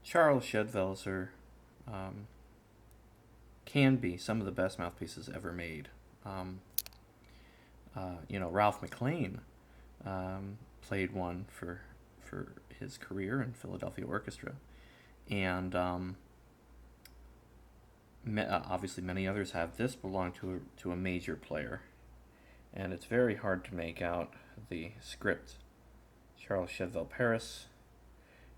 Charles Chedevilles um, can be some of the best mouthpieces ever made. Um, Ralph McLean played one for his career in Philadelphia Orchestra, and obviously many others have. This belonged to a major player, and it's very hard to make out the script. Charles Chedeville Paris.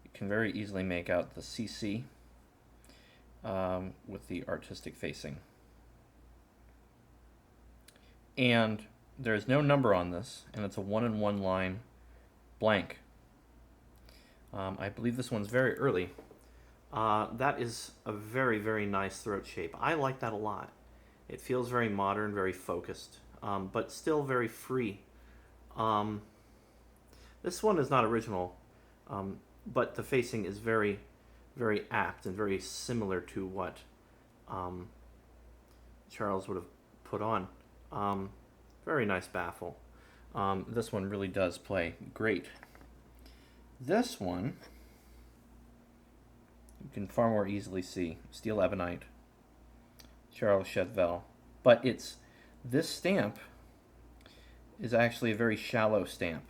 You can very easily make out the CC with the artistic facing. And there's no number on this, and it's a 1-in-1 line blank. I believe this one's very early. That is a very, very nice throat shape. I like that a lot. It feels very modern, very focused, but still very free. This one is not original, but the facing is very, very apt and very similar to what Charles would have put on. Very nice baffle. This one really does play great. This one, you can far more easily see. Steel ebonite, Charles Chedevilles. But this stamp is actually a very shallow stamp.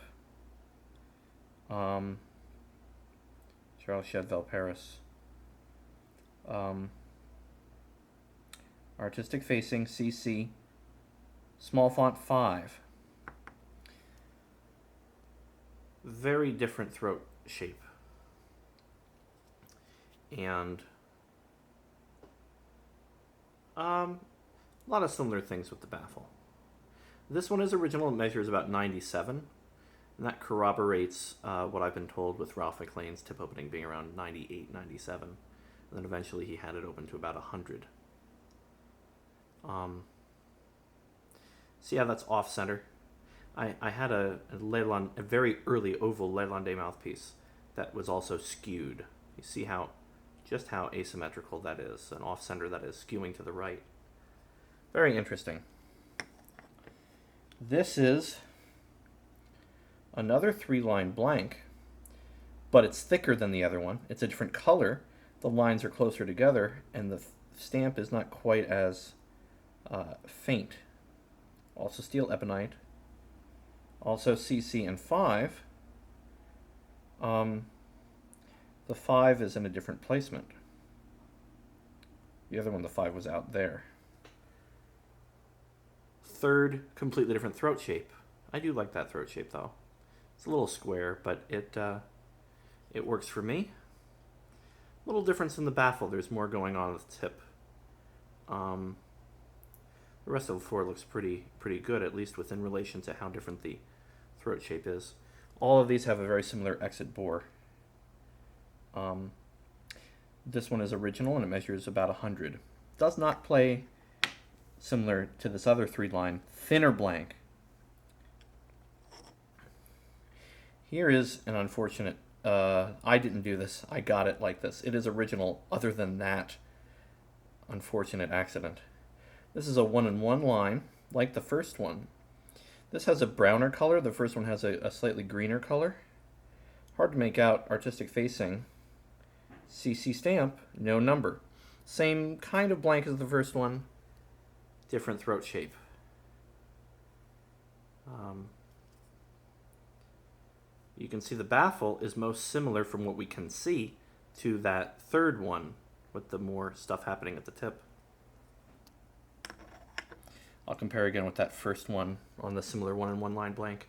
Charles Chedevilles Paris. Artistic facing, CC, small font 5. Very different throat shape. And a lot of similar things with the baffle. This one is original. It measures about 97. And that corroborates what I've been told with Ralph McLean's tip opening being around 98, 97. And then eventually he had it open to about 100. See how that's off-center? I had a very early oval Leylandais mouthpiece that was also skewed. You see just how asymmetrical that is, an off-center that is skewing to the right. Very interesting. This is another 3-line blank, but it's thicker than the other one. It's a different color. The lines are closer together, and the stamp is not quite as faint. Also steel ebonite. Also CC and 5. The 5 is in a different placement. The other one, the 5 was out there. Third, completely different throat shape. I do like that throat shape, though. It's a little square, but it works for me. Little difference in the baffle. There's more going on with the tip. The rest of the floor looks pretty good, at least within relation to how different the throat shape is. All of these have a very similar exit bore. This one is original and it measures about 100. Does not play similar to this other 3-line, thinner blank. Here is an unfortunate, I didn't do this, I got it like this. It is original other than that unfortunate accident. This is a 1-in-1 line, like the first one. This has a browner color, the first one has a slightly greener color. Hard to make out, artistic facing. CC stamp, no number. Same kind of blank as the first one, different throat shape. You can see the baffle is most similar from what we can see to that third one with the more stuff happening at the tip. I'll compare again with that first one on the similar 1-in-1 line blank.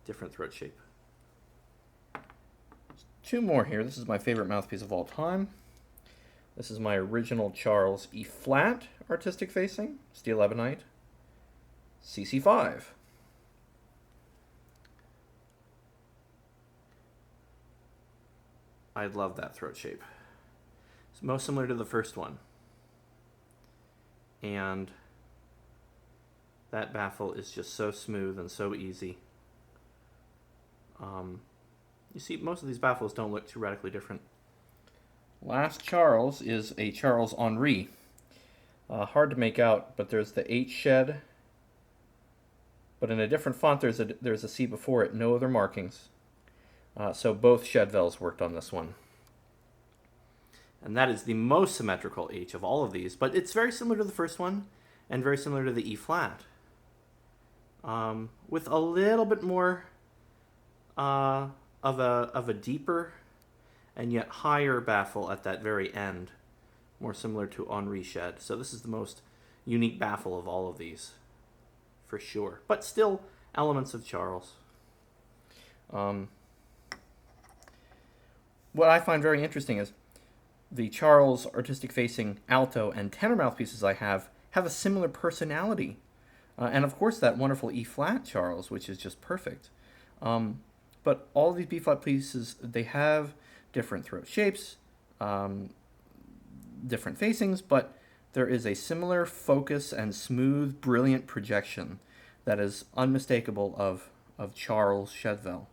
Different throat shape. 2 more here. This is my favorite mouthpiece of all time. This is my original Charles E flat artistic facing, steel ebonite, CC5. I love that throat shape. It's most similar to the first one. And that baffle is just so smooth and so easy. You see, most of these baffles don't look too radically different. Last Charles is a Charles Henri. Hard to make out, but there's the H shed. But in a different font, there's a C before it. No other markings. So both Chedevilles worked on this one. And that is the most symmetrical H of all of these, but it's very similar to the first one and very similar to the E flat. With a little bit more of a deeper and yet higher baffle at that very end, more similar to Henri Ched. So this is the most unique baffle of all of these, for sure. But still elements of Charles. What I find very interesting is the Charles artistic-facing alto and tenor mouthpieces I have a similar personality. And of course that wonderful E-flat Charles, which is just perfect. But all these B-flat pieces, they have different throat shapes, different facings, but there is a similar focus and smooth, brilliant projection that is unmistakable of Charles Chedeville.